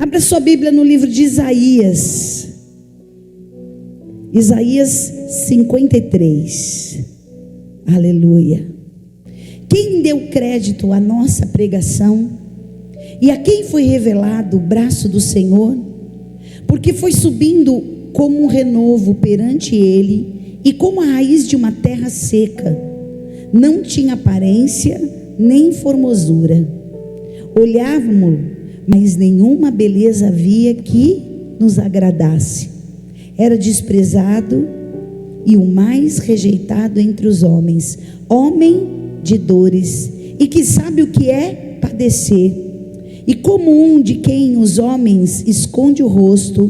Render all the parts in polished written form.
Abra sua Bíblia no livro de Isaías. Isaías 53. Aleluia. Quem deu crédito à nossa pregação? E a quem foi revelado o braço do Senhor? Porque foi subindo como um renovo perante ele, e como a raiz de uma terra seca. Não tinha aparência nem formosura. Olhávamos, mas nenhuma beleza havia que nos agradasse. Era desprezado e o mais rejeitado entre os homens, homem de dores, e que sabe o que é padecer. E como um de quem os homens esconde o rosto,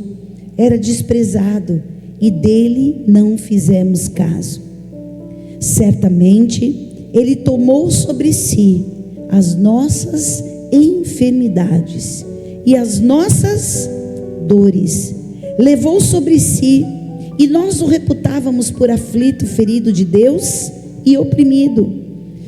era desprezado, e dele não fizemos caso. Certamente ele tomou sobre si as nossas enfermidades e as nossas dores, levou sobre si, e nós o reputávamos por aflito, ferido de Deus e oprimido.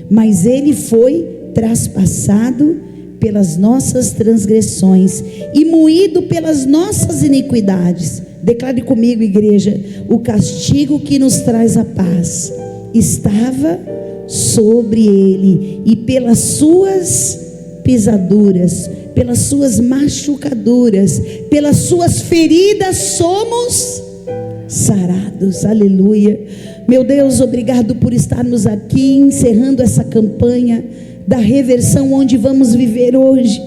Mas ele foi traspassado pelas nossas transgressões e moído pelas nossas iniquidades. Declare comigo, igreja: o castigo que nos traz a paz estava sobre ele, e pelas suas pisaduras, pelas suas machucaduras, pelas suas feridas somos sarados. Aleluia. Meu Deus, obrigado por estarmos aqui encerrando essa campanha da reversão, onde vamos viver hoje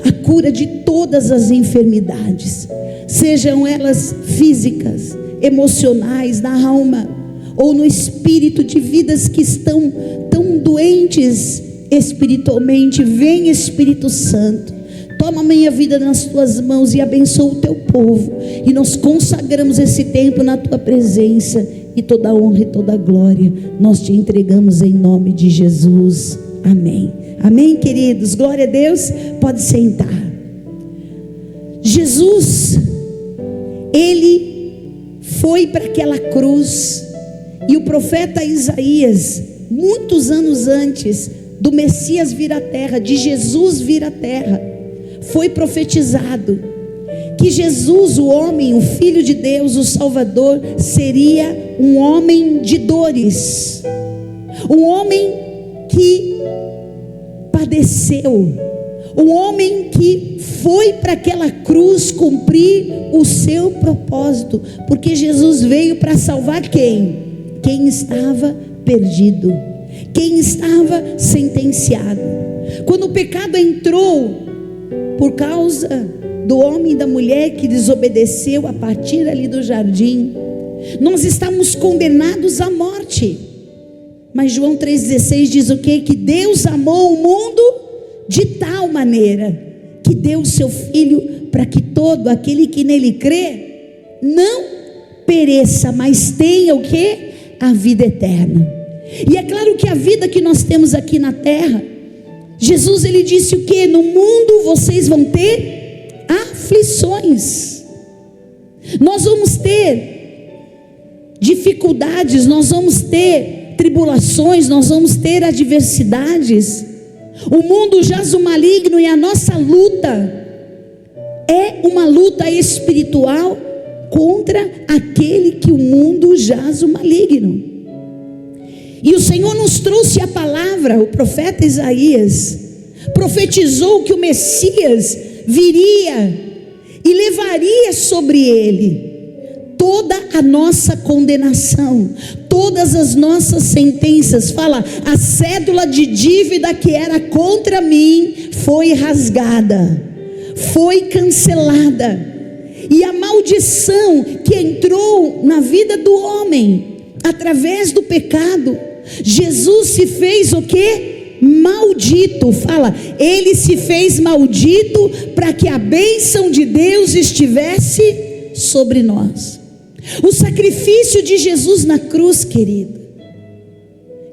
a cura de todas as enfermidades, sejam elas físicas, emocionais, na alma ou no espírito, de vidas que estão tão doentes espiritualmente. Vem, Espírito Santo, toma a minha vida nas tuas mãos e abençoa o teu povo, e nós consagramos esse tempo na tua presença, e toda a honra e toda a glória nós te entregamos em nome de Jesus. Amém. Amém, queridos. Glória a Deus. Pode sentar. Jesus, ele foi para aquela cruz, e o profeta Isaías, muitos anos antes do Messias vir à terra, de Jesus vir à terra, foi profetizado que Jesus, o homem, o Filho de Deus, o Salvador, seria um homem de dores, um homem que padeceu, um homem que foi para aquela cruz cumprir o seu propósito, porque Jesus veio para salvar quem? Quem estava perdido, quem estava sentenciado. Quando o pecado entrou, por causa do homem e da mulher que desobedeceu a partir ali do jardim, nós estamos condenados à morte. Mas João 3,16 diz o quê? Que Deus amou o mundo de tal maneira que deu o seu Filho, para que todo aquele que nele crê não pereça, mas tenha o quê? A vida eterna. E é claro que a vida que nós temos aqui na terra, Jesus, ele disse o quê? No mundo vocês vão ter aflições, nós vamos ter dificuldades, nós vamos ter tribulações, nós vamos ter adversidades. O mundo jaz o maligno, e a nossa luta é uma luta espiritual contra aquele que o mundo jaz o maligno. E o Senhor nos trouxe a palavra. O profeta Isaías profetizou que o Messias viria e levaria sobre ele toda a nossa condenação, todas as nossas sentenças. Fala: a cédula de dívida que era contra mim foi rasgada, foi cancelada, e a maldição que entrou na vida do homem através do pecado, Jesus se fez o quê? Maldito. Fala: ele se fez maldito para que a bênção de Deus estivesse sobre nós. O sacrifício de Jesus na cruz, querido.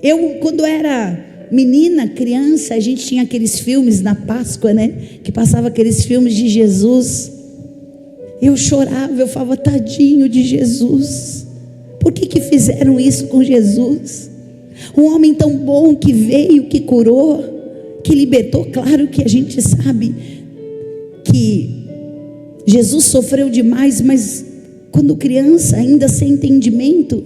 Eu, quando era menina, criança, a gente tinha aqueles filmes na Páscoa, né? Que passava aqueles filmes de Jesus. Eu chorava, eu falava: tadinho de Jesus. Por que fizeram isso com Jesus? Um homem tão bom, que veio, que curou, que libertou. Claro que a gente sabe que Jesus sofreu demais, mas quando criança, ainda sem entendimento,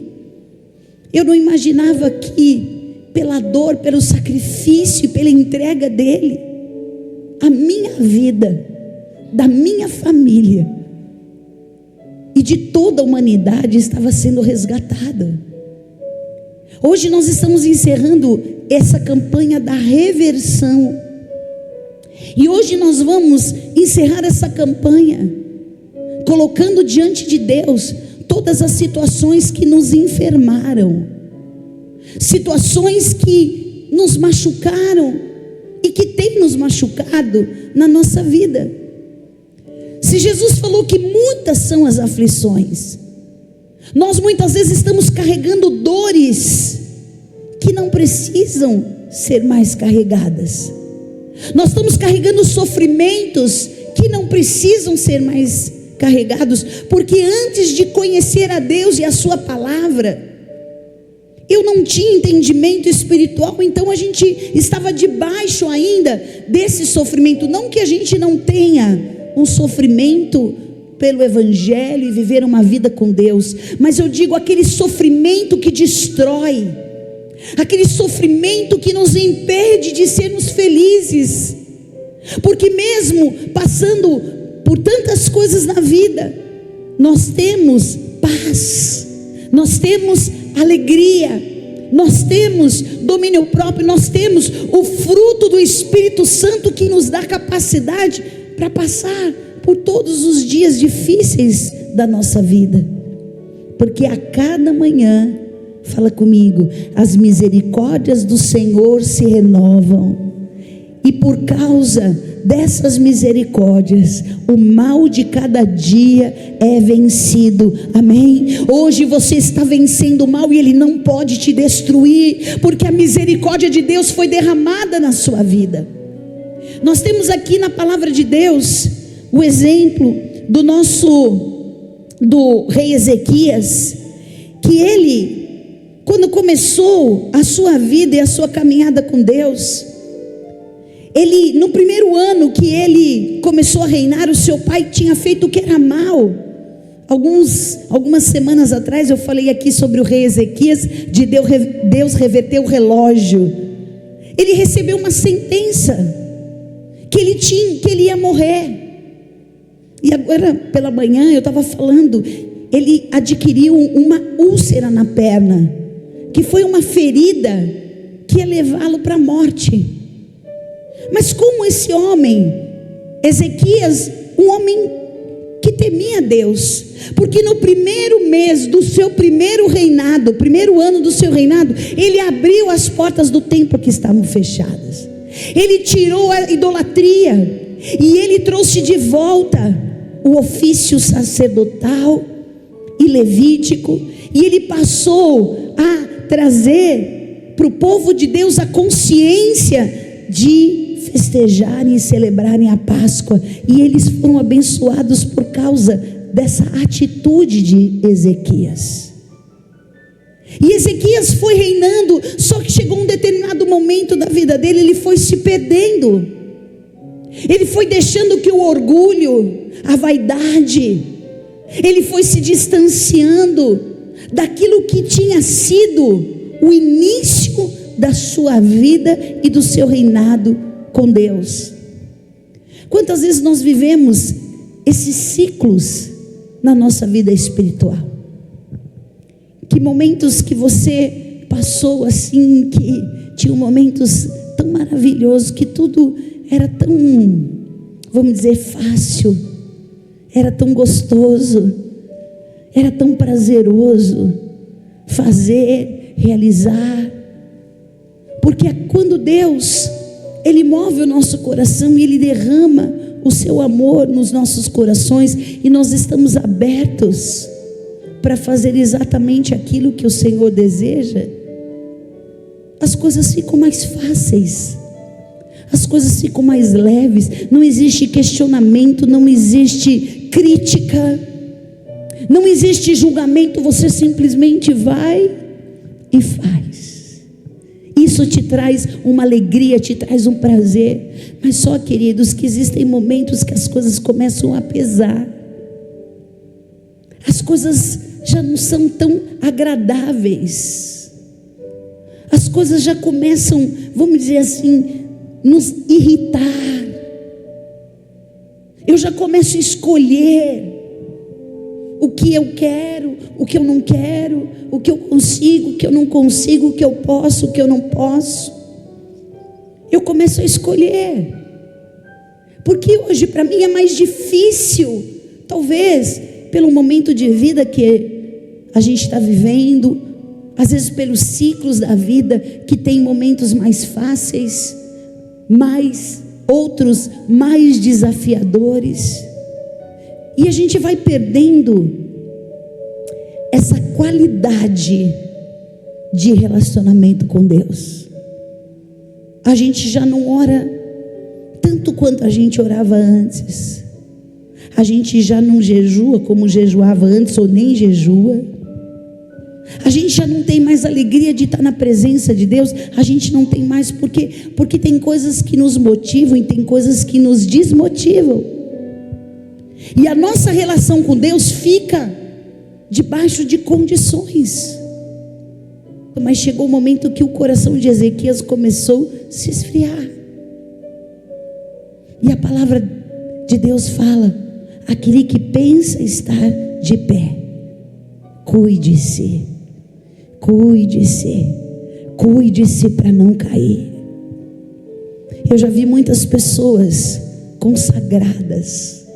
eu não imaginava que pela dor, pelo sacrifício, pela entrega dele, a minha vida, da minha família e de toda a humanidade estava sendo resgatada. Hoje nós estamos encerrando essa campanha da reversão, e hoje nós vamos encerrar essa campanha colocando diante de Deus todas as situações que nos enfermaram, situações que nos machucaram e que têm nos machucado na nossa vida. Se Jesus falou que muitas são as aflições, nós muitas vezes estamos carregando dores que não precisam ser mais carregadas. Nós estamos carregando sofrimentos que não precisam ser mais carregados, porque antes de conhecer a Deus e a sua palavra, eu não tinha entendimento espiritual, então a gente estava debaixo ainda desse sofrimento. Não que a gente não tenha um sofrimento pelo evangelho e viver uma vida com Deus, mas eu digo aquele sofrimento que destrói, aquele sofrimento que nos impede de sermos felizes, porque mesmo passando por tantas coisas na vida, nós temos paz, nós temos alegria, nós temos domínio próprio, nós temos o fruto do Espírito Santo que nos dá capacidade para passar por todos os dias difíceis da nossa vida, porque a cada manhã, fala comigo, as misericórdias do Senhor se renovam, e por causa dessas misericórdias, o mal de cada dia é vencido, amém? Hoje você está vencendo o mal e ele não pode te destruir, porque a misericórdia de Deus foi derramada na sua vida. Nós temos aqui na palavra de Deus o exemplo do rei Ezequias, que ele, quando começou a sua vida e a sua caminhada com Deus, ele, no primeiro ano que ele começou a reinar, o seu pai tinha feito o que era mal. Algumas semanas atrás eu falei aqui sobre o rei Ezequias, de Deus reverter o relógio. Ele recebeu uma sentença, que ele ia morrer. E agora pela manhã eu estava falando, ele adquiriu uma úlcera na perna, que foi uma ferida que ia levá-lo para a morte. Mas como esse homem, Ezequias, um homem que temia Deus, porque no primeiro mês do seu primeiro reinado, primeiro ano do seu reinado, ele abriu as portas do templo que estavam fechadas, ele tirou a idolatria, e ele trouxe de volta o ofício sacerdotal e levítico, e ele passou a trazer para o povo de Deus a consciência de festejarem e celebrarem a Páscoa, e eles foram abençoados por causa dessa atitude de Ezequias. E Ezequias foi reinando, só que chegou um determinado momento da vida dele, ele foi se perdendo, ele foi deixando que o orgulho, a vaidade, ele foi se distanciando daquilo que tinha sido o início da sua vida e do seu reinado com Deus. Quantas vezes nós vivemos esses ciclos na nossa vida espiritual? Que momentos que você passou assim, que tinham momentos tão maravilhosos, que tudo era tão, vamos dizer, fácil, era tão gostoso, era tão prazeroso fazer, realizar, porque quando Deus, Ele move o nosso coração e Ele derrama o seu amor nos nossos corações, e nós estamos abertos para fazer exatamente aquilo que o Senhor deseja, as coisas ficam mais fáceis, as coisas ficam mais leves, não existe questionamento, não existe crítica, não existe julgamento, você simplesmente vai e faz. E isso te traz uma alegria, te traz um prazer. Mas só, queridos, que existem momentos que as coisas começam a pesar. As coisas já não são tão agradáveis. As coisas já começam, vamos dizer assim, nos irritar. Eu já começo a escolher o que eu quero, o que eu não quero, o que eu consigo, o que eu não consigo, o que eu posso, o que eu não posso. Eu começo a escolher, porque hoje para mim é mais difícil, talvez pelo momento de vida que a gente está vivendo, às vezes pelos ciclos da vida, que tem momentos mais fáceis, outros mais desafiadores. E a gente vai perdendo essa qualidade de relacionamento com Deus. A gente já não ora tanto quanto a gente orava antes. A gente já não jejua como jejuava antes, ou nem jejua. A gente já não tem mais alegria de estar na presença de Deus. A gente não tem mais, porque tem coisas que nos motivam e tem coisas que nos desmotivam. E a nossa relação com Deus fica debaixo de condições. Mas chegou o momento que o coração de Ezequias começou a se esfriar. E a palavra de Deus fala: aquele que pensa estar de pé, cuide-se, cuide-se, cuide-se para não cair. Eu já vi muitas pessoas consagradas,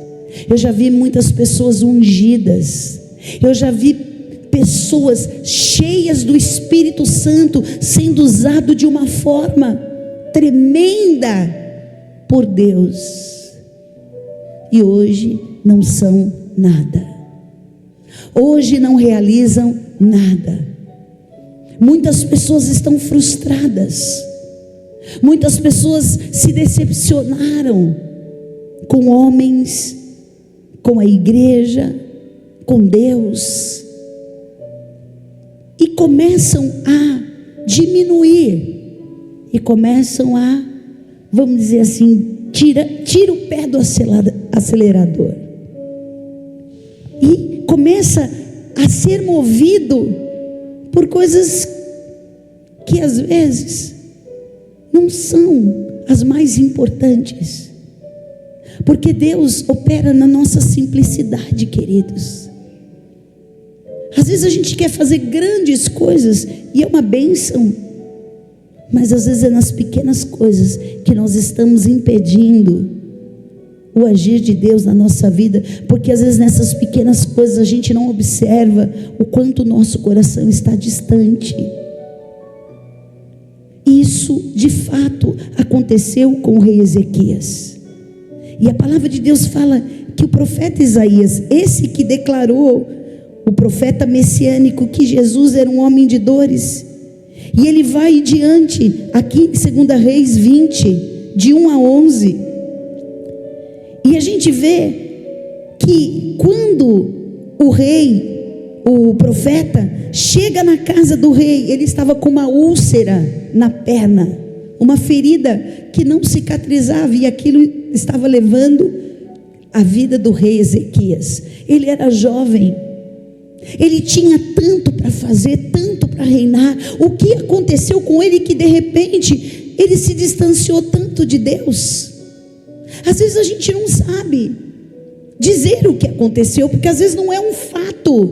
eu já vi muitas pessoas ungidas, eu já vi pessoas cheias do Espírito Santo sendo usado de uma forma tremenda por Deus, e hoje não são nada, hoje não realizam nada. Muitas pessoas estão frustradas, muitas pessoas se decepcionaram com homens, com a igreja, com Deus, e começam a diminuir, e começam a, vamos dizer assim, tira o pé do acelerador, e começa a ser movido por coisas que às vezes não são as mais importantes, porque Deus opera na nossa simplicidade, queridos. Às vezes a gente quer fazer grandes coisas, e é uma bênção, mas às vezes é nas pequenas coisas que nós estamos impedindo o agir de Deus na nossa vida, porque às vezes nessas pequenas coisas a gente não observa o quanto o nosso coração está distante. Isso de fato aconteceu com o rei Ezequias. E a palavra de Deus fala que o profeta Isaías, esse que declarou, o profeta messiânico, que Jesus era um homem de dores, e ele vai diante, aqui em 2 Reis 20, de 1 a 11, e a gente vê que quando o profeta chega na casa do rei, ele estava com uma úlcera na perna, uma ferida que não cicatrizava, e aquilo estava levando a vida do rei Ezequias. Ele era jovem, ele tinha tanto para fazer, tanto para reinar. O que aconteceu com ele que de repente ele se distanciou tanto de Deus? Às vezes a gente não sabe dizer o que aconteceu, porque às vezes não é um fato,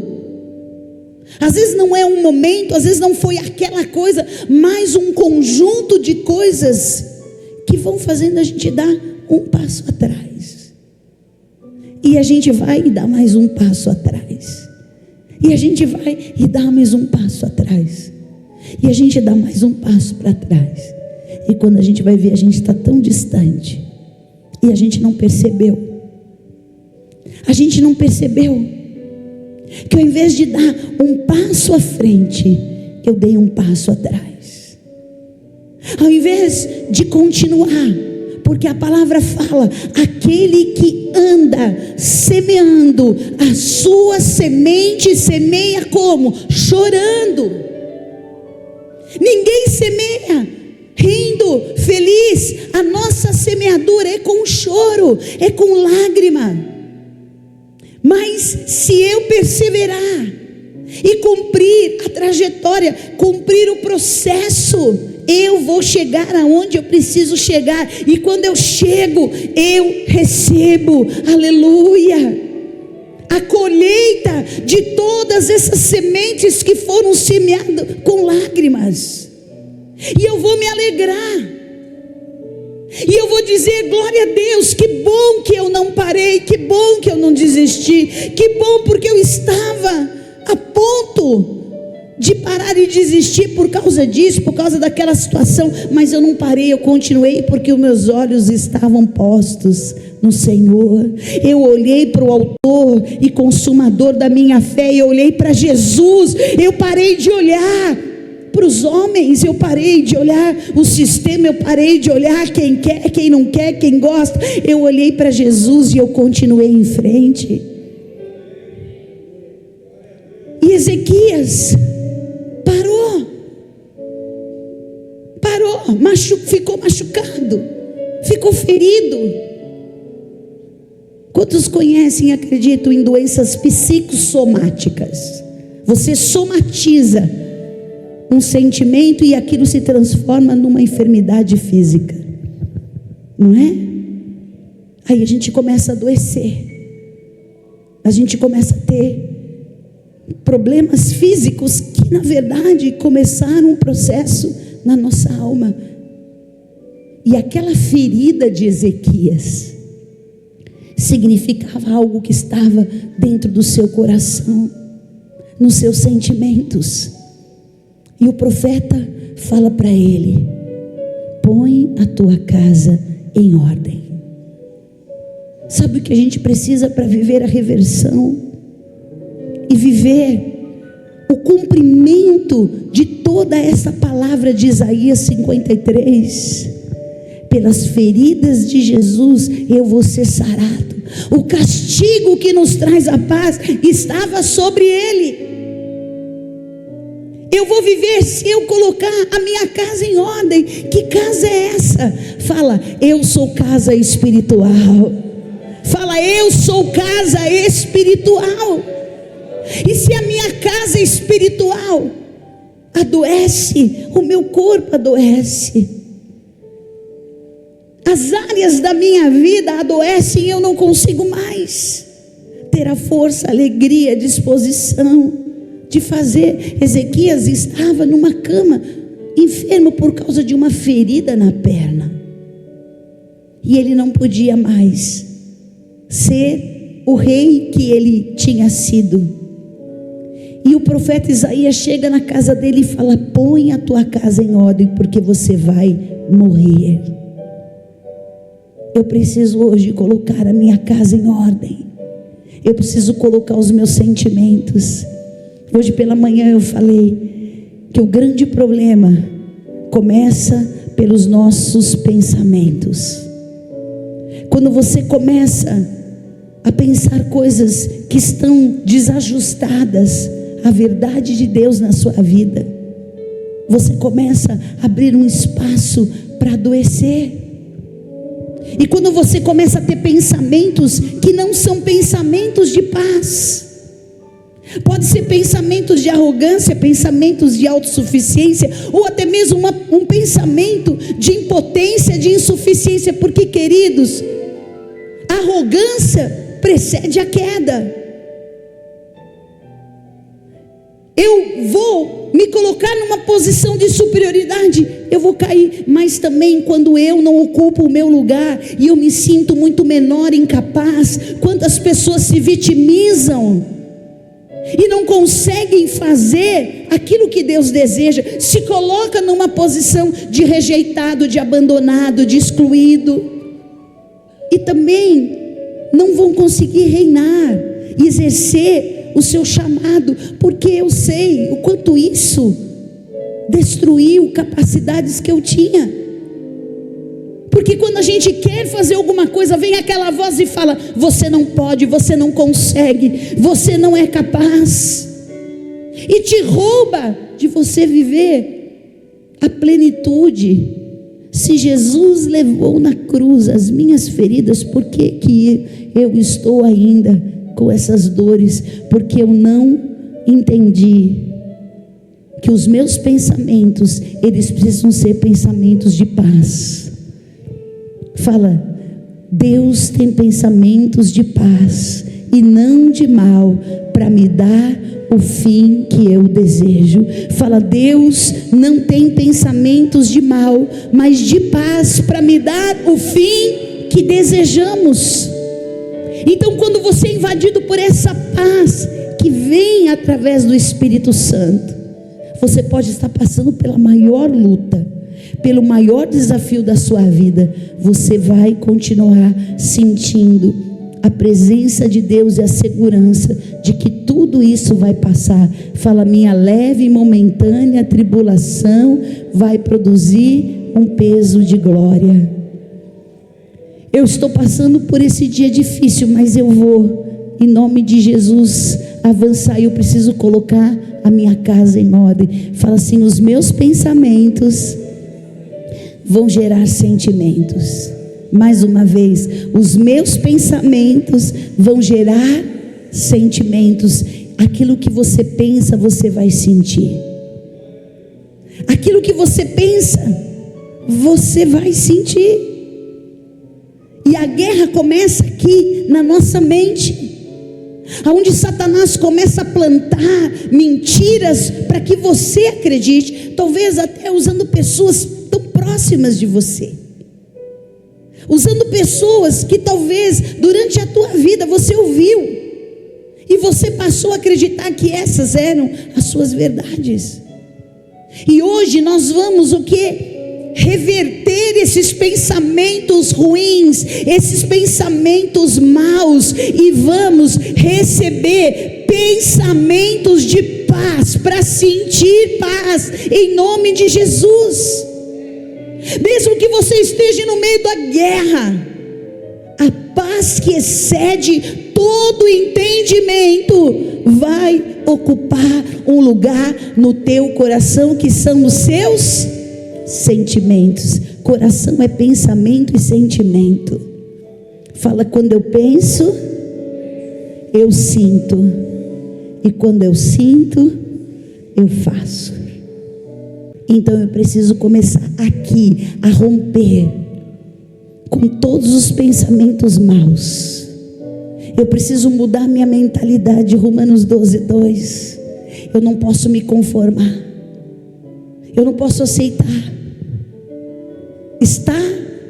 às vezes não é um momento, às vezes não foi aquela coisa, mas um conjunto de coisas que vão fazendo a gente dar um passo atrás, e a gente vai e dá mais um passo atrás, e a gente vai e dá mais um passo atrás, e a gente dá mais um passo para trás, e quando a gente vai ver, a gente está tão distante, e a gente não percebeu. A gente não percebeu que ao invés de dar um passo à frente, eu dei um passo atrás. Ao invés de continuar, porque a palavra fala: aquele que anda semeando a sua semente, semeia como? Chorando. Ninguém semeia rindo, feliz. A nossa semeadura é com choro, é com lágrima. Mas se eu perseverar e cumprir a trajetória, cumprir o processo, eu vou chegar aonde eu preciso chegar. E quando eu chego, eu recebo, aleluia, a colheita de todas essas sementes que foram semeadas com lágrimas. E eu vou me alegrar, e eu vou dizer: glória a Deus, que bom que eu não parei, que bom que eu não desisti, que bom, porque eu estava a ponto de parar e desistir por causa disso, por causa daquela situação, mas eu não parei, eu continuei, porque os meus olhos estavam postos no Senhor. Eu olhei para o autor e consumador da minha fé, eu olhei para Jesus. Eu parei de olhar para os homens, eu parei de olhar o sistema, eu parei de olhar quem quer, quem não quer, quem gosta. Eu olhei para Jesus e eu continuei em frente. E Ezequias parou, ficou machucado, ficou ferido. Quantos conhecem e acreditam em doenças psicossomáticas? Você somatiza um sentimento e aquilo se transforma numa enfermidade física, não é? Aí a gente começa a adoecer, a gente começa a ter problemas físicos que na verdade começaram um processo na nossa alma. E aquela ferida de Ezequias significava algo que estava dentro do seu coração, nos seus sentimentos. E o profeta fala para ele: põe a tua casa em ordem. Sabe o que a gente precisa para viver a reversão e viver o cumprimento de toda essa palavra de Isaías 53? Pelas feridas de Jesus eu vou ser sarado. O castigo que nos traz a paz estava sobre ele. Eu vou viver se eu colocar a minha casa em ordem. Que casa é essa? Fala: eu sou casa espiritual. Fala: eu sou casa espiritual. E se a minha casa espiritual adoece, o meu corpo adoece. As áreas da minha vida adoecem e eu não consigo mais ter a força, a alegria, a disposição de fazer. Ezequias estava numa cama, enfermo por causa de uma ferida na perna. E ele não podia mais ser o rei que ele tinha sido. E o profeta Isaías chega na casa dele e fala: põe a tua casa em ordem, porque você vai morrer. Eu preciso hoje colocar a minha casa em ordem. Eu preciso colocar os meus sentimentos. Hoje pela manhã eu falei que o grande problema começa pelos nossos pensamentos. Quando você começa a pensar coisas que estão desajustadas à verdade de Deus na sua vida, você começa a abrir um espaço para adoecer. E quando você começa a ter pensamentos que não são pensamentos de paz, pode ser pensamentos de arrogância, pensamentos de autossuficiência, ou até mesmo um pensamento de impotência, de insuficiência, porque, queridos, a arrogância precede a queda. Eu vou me colocar numa posição de superioridade, eu vou cair. Mas também quando eu não ocupo o meu lugar e eu me sinto muito menor, incapaz, quantas pessoas se vitimizam e não conseguem fazer aquilo que Deus deseja, se coloca numa posição de rejeitado, de abandonado, de excluído, e também não vão conseguir reinar e exercer o seu chamado, porque eu sei o quanto isso destruiu capacidades que eu tinha. Porque quando a gente quer fazer alguma coisa, vem aquela voz e fala: você não pode, você não consegue, você não é capaz, e te rouba de você viver a plenitude. Se Jesus levou na cruz as minhas feridas, por que eu estou ainda com essas dores? Porque eu não entendi que os meus pensamentos, eles precisam ser pensamentos de paz. Fala, Deus tem pensamentos de paz e não de mal, para me dar o fim que eu desejo. Fala, Deus não tem pensamentos de mal, mas de paz, para me dar o fim que desejamos. Então, quando você é invadido por essa paz que vem através do Espírito Santo, você pode estar passando pela maior luta, pelo maior desafio da sua vida, você vai continuar sentindo a presença de Deus e a segurança de que tudo isso vai passar. Fala, minha leve e momentânea tribulação vai produzir um peso de glória. Eu estou passando por esse dia difícil, mas eu vou, em nome de Jesus, avançar. E eu preciso colocar a minha casa em ordem. Fala assim, os meus pensamentos vão gerar sentimentos. Mais uma vez, os meus pensamentos vão gerar sentimentos. Aquilo que você pensa, você vai sentir. Aquilo que você pensa, você vai sentir. E a guerra começa aqui na nossa mente, aonde Satanás começa a plantar mentiras para que você acredite, talvez até usando pessoas tão próximas de você, usando pessoas que talvez durante a tua vida você ouviu e você passou a acreditar que essas eram as suas verdades. E hoje nós vamos o quê? Reverter esses pensamentos ruins, esses pensamentos maus, e vamos receber pensamentos de paz, para sentir paz em nome de Jesus. Mesmo que você esteja no meio da guerra, a paz que excede todo entendimento vai ocupar um lugar no teu coração, que são os seus sentimentos. Coração é pensamento e sentimento. Fala, quando eu penso, eu sinto, e quando eu sinto, eu faço. Então eu preciso começar aqui a romper com todos os pensamentos maus. Eu preciso mudar minha mentalidade. Romanos 12:2. Eu não posso me conformar, eu não posso aceitar estar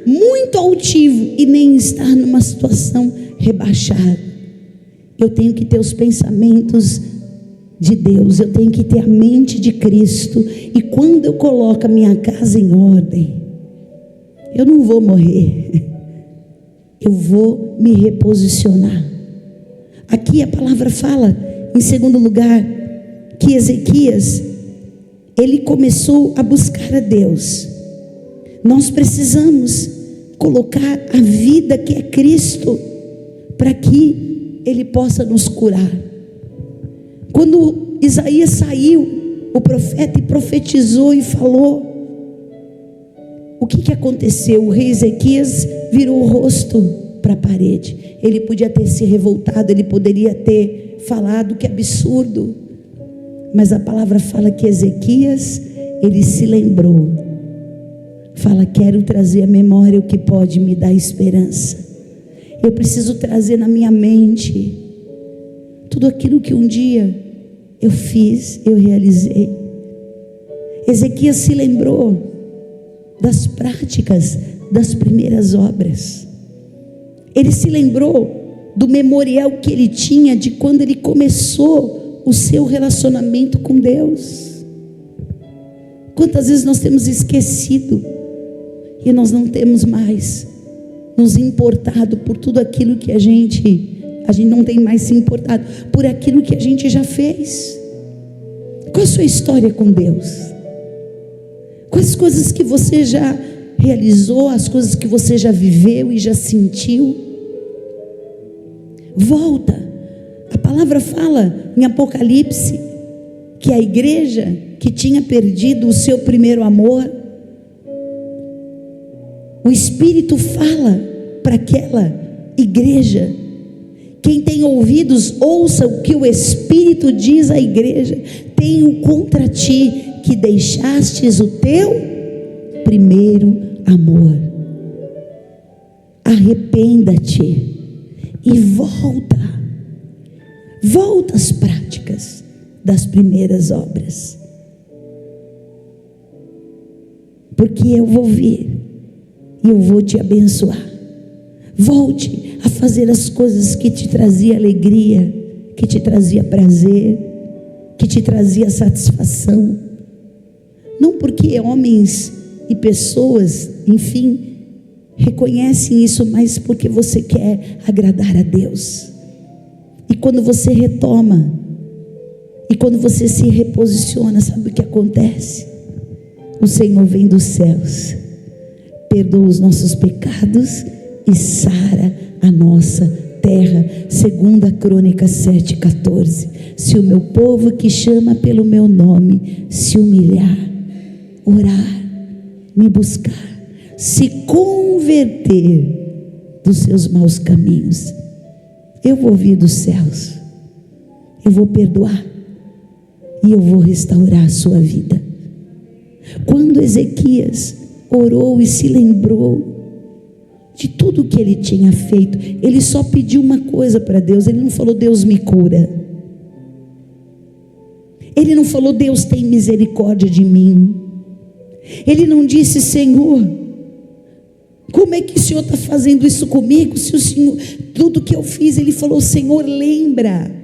muito altivo e nem estar numa situação rebaixada. Eu tenho que ter os pensamentos de Deus, eu tenho que ter a mente de Cristo. E quando eu coloco a minha casa em ordem, eu não vou morrer, eu vou me reposicionar. Aqui a palavra fala, em segundo lugar, que Ezequias, ele começou a buscar a Deus. Nós precisamos colocar a vida que é Cristo, para que Ele possa nos curar. Quando Isaías saiu, o profeta, e profetizou e falou, o que aconteceu? O rei Ezequias virou o rosto para a parede. Ele podia ter se revoltado, ele poderia ter falado, que absurdo, mas a palavra fala que Ezequias, ele se lembrou. Fala, quero trazer à memória o que pode me dar esperança. Eu preciso trazer na minha mente tudo aquilo que um dia eu fiz, eu realizei. Ezequias se lembrou das práticas das primeiras obras. Ele se lembrou do memorial que ele tinha de quando ele começou o seu relacionamento com Deus. Quantas vezes nós temos esquecido e nós não temos mais nos importado por tudo aquilo que a gente não tem mais se importado por aquilo que a gente já fez. Qual a sua história com Deus? Quais as coisas que você já realizou, as coisas que você já viveu e já sentiu? Volta. A palavra fala em Apocalipse que a igreja que tinha perdido o seu primeiro amor. O Espírito fala para aquela igreja: quem tem ouvidos, ouça o que o Espírito diz à igreja. Tenho contra ti que deixastes o teu primeiro amor. Arrependa-te e volta às práticas das primeiras obras, porque eu vou vir e eu vou te abençoar. Volte a fazer as coisas que te trazia alegria, que te trazia prazer, que te trazia satisfação. Não porque homens e pessoas, enfim, reconhecem isso, mas porque você quer agradar a Deus. E quando você retoma, e quando você se reposiciona, sabe o que acontece? O Senhor vem dos céus, perdoa os nossos pecados e sara a nossa terra. 2 Crônicas 7,14. Se o meu povo que chama pelo meu nome se humilhar, orar, me buscar, se converter dos seus maus caminhos, eu vou vir dos céus, eu vou perdoar e eu vou restaurar a sua vida. Quando Ezequias orou e se lembrou de tudo que ele tinha feito, ele só pediu uma coisa para Deus. Ele não falou: Deus me cura. Ele não falou: Deus tem misericórdia de mim. Ele não disse: Senhor, como é que o Senhor está fazendo isso comigo? Se o Senhor, tudo que eu fiz. Ele falou: Senhor, lembra,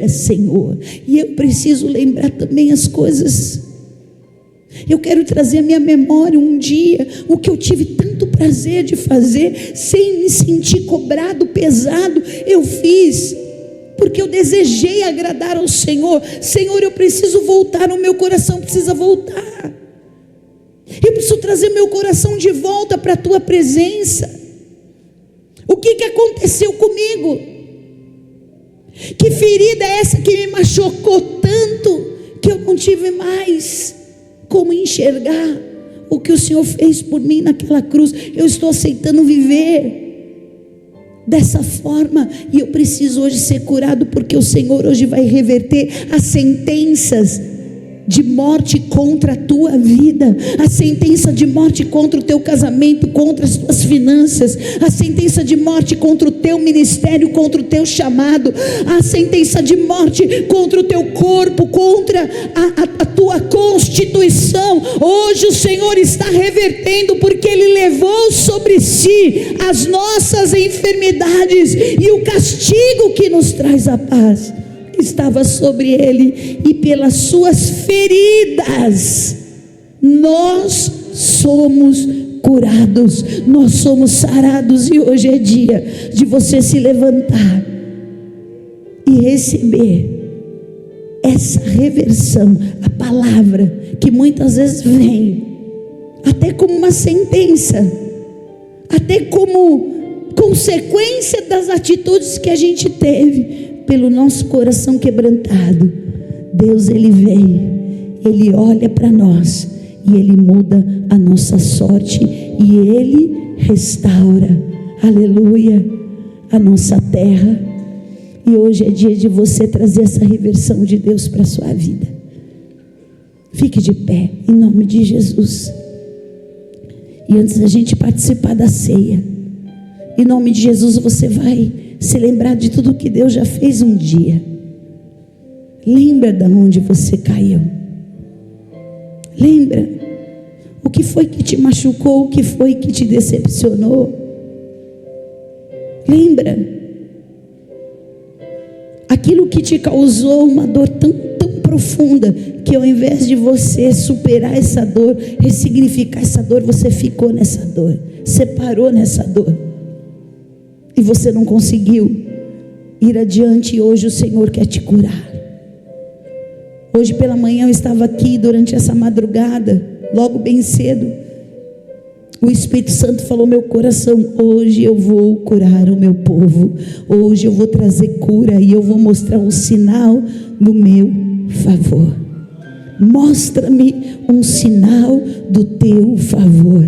Senhor. E eu preciso lembrar também as coisas. Eu quero trazer à minha memória um dia o que eu tive tanto prazer de fazer, sem me sentir cobrado, pesado. Eu fiz porque eu desejei agradar ao Senhor. Senhor, eu preciso voltar, o meu coração precisa voltar. Eu preciso trazer meu coração de volta para a tua presença. O que aconteceu comigo? Que ferida é essa que me machucou tanto que eu não tive mais como enxergar o que o Senhor fez por mim naquela cruz? Eu estou aceitando viver dessa forma, e eu preciso hoje ser curado, porque o Senhor hoje vai reverter as sentenças de morte contra a tua vida, a sentença de morte contra o teu casamento, contra as tuas finanças, a sentença de morte contra o teu ministério, contra o teu chamado, a sentença de morte contra o teu corpo, contra a tua constituição. Hoje o Senhor está revertendo, porque Ele levou sobre si as nossas enfermidades, e o castigo que nos traz a paz estava sobre Ele, e pelas suas feridas nós somos curados, nós somos sarados. E hoje é dia de você se levantar e receber essa reversão, a palavra que muitas vezes vem até como uma sentença, até como consequência das atitudes que a gente teve, pelo nosso coração quebrantado. Deus, Ele vem, Ele olha para nós e Ele muda a nossa sorte, e Ele restaura, aleluia, a nossa terra. E hoje é dia de você trazer essa reversão de Deus para a sua vida. Fique de pé, em nome de Jesus. E antes da gente participar da ceia, em nome de Jesus, você vai se lembrar de tudo que Deus já fez um dia. Lembra de onde você caiu. Lembra o que foi que te machucou, o que foi que te decepcionou. Lembra aquilo que te causou uma dor tão profunda, que ao invés de você superar essa dor, ressignificar essa dor, você ficou nessa dor, você parou nessa dor e você não conseguiu ir adiante. E hoje o Senhor quer te curar. Hoje pela manhã eu estava aqui, durante essa madrugada, logo bem cedo, o Espírito Santo falou ao meu coração: hoje eu vou curar o meu povo, hoje eu vou trazer cura, e eu vou mostrar um sinal do meu favor. mostra-me um sinal do teu favor.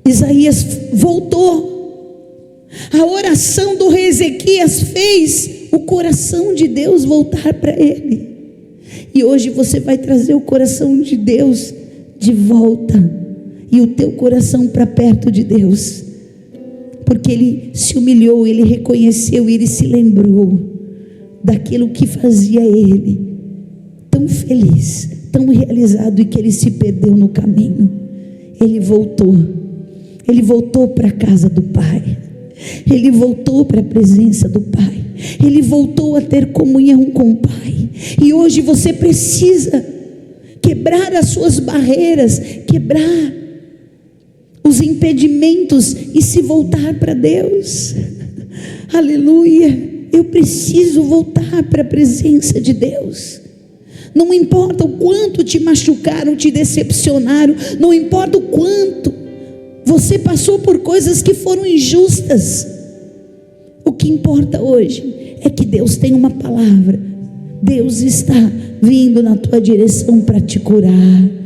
Isaías voltou. A oração do rei Ezequias fez o coração de Deus voltar para ele. E hoje você vai trazer o coração de Deus de volta, e o teu coração para perto de Deus, porque ele se humilhou, ele reconheceu, ele se lembrou daquilo que fazia ele tão feliz, tão realizado, e que ele se perdeu no caminho. Ele voltou para a casa do Pai, ele voltou para a presença do Pai, ele voltou a ter comunhão com o Pai. E hoje você precisa quebrar as suas barreiras, quebrar os impedimentos e se voltar para Deus. Aleluia. Eu preciso voltar para a presença de Deus. Não importa o quanto te machucaram, te decepcionaram, não importa o quanto você passou por coisas que foram injustas. O que importa hoje é que Deus tem uma palavra. Deus está vindo na tua direção para te curar.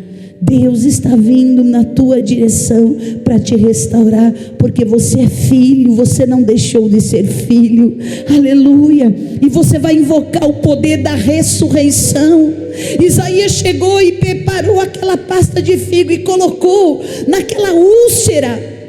Deus está vindo na tua direção para te restaurar, porque você é filho, você não deixou de ser filho. Aleluia. E você vai invocar o poder da ressurreição. Isaías chegou e preparou aquela pasta de figo e colocou naquela úlcera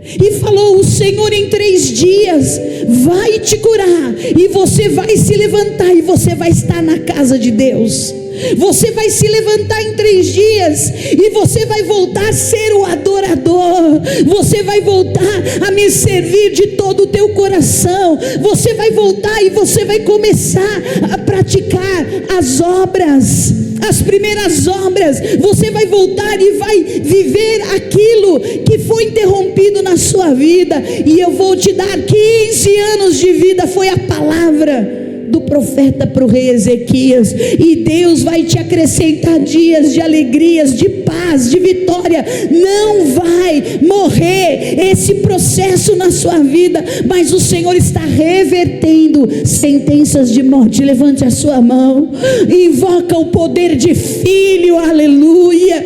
e falou: o Senhor em 3 dias vai te curar, e você vai se levantar e você vai estar na casa de Deus. Você vai se levantar em 3 dias e você vai voltar a ser o adorador. Você vai voltar a me servir de todo o teu coração. Você vai voltar e você vai começar a praticar as obras, as primeiras obras. Você vai voltar e vai viver aquilo que foi interrompido na sua vida. E eu vou te dar 15 anos de vida. Foi a palavra do profeta para o rei Ezequias. E Deus vai te acrescentar dias de alegrias, de paz, de vitória. Não vai morrer esse processo na sua vida, mas o Senhor está revertendo sentenças de morte. Levante a sua mão, invoca o poder de filho, aleluia.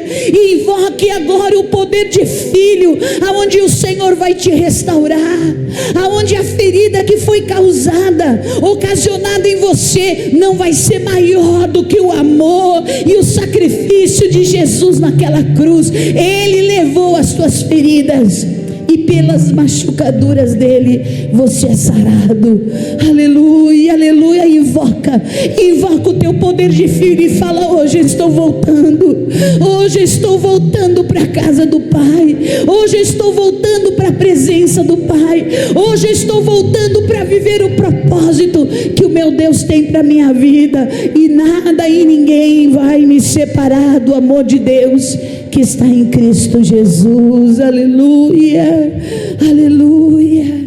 Invoque agora o poder de filho, aonde o Senhor vai te restaurar, aonde a ferida que foi causada, ocasionada em você, não vai ser maior do que o amor e o sacrifício de Jesus naquela cruz. Ele levou as tuas feridas, e pelas machucaduras dele você é sarado. Aleluia, aleluia. Invoca o teu poder de filho e fala: hoje estou voltando, hoje estou voltando para a casa do Pai, hoje estou voltando para a presença do Pai, hoje estou voltando para viver o propósito que o meu Deus tem para a minha vida, e nada e ninguém vai me separar do amor de Deus que está em Cristo Jesus. Aleluia, aleluia.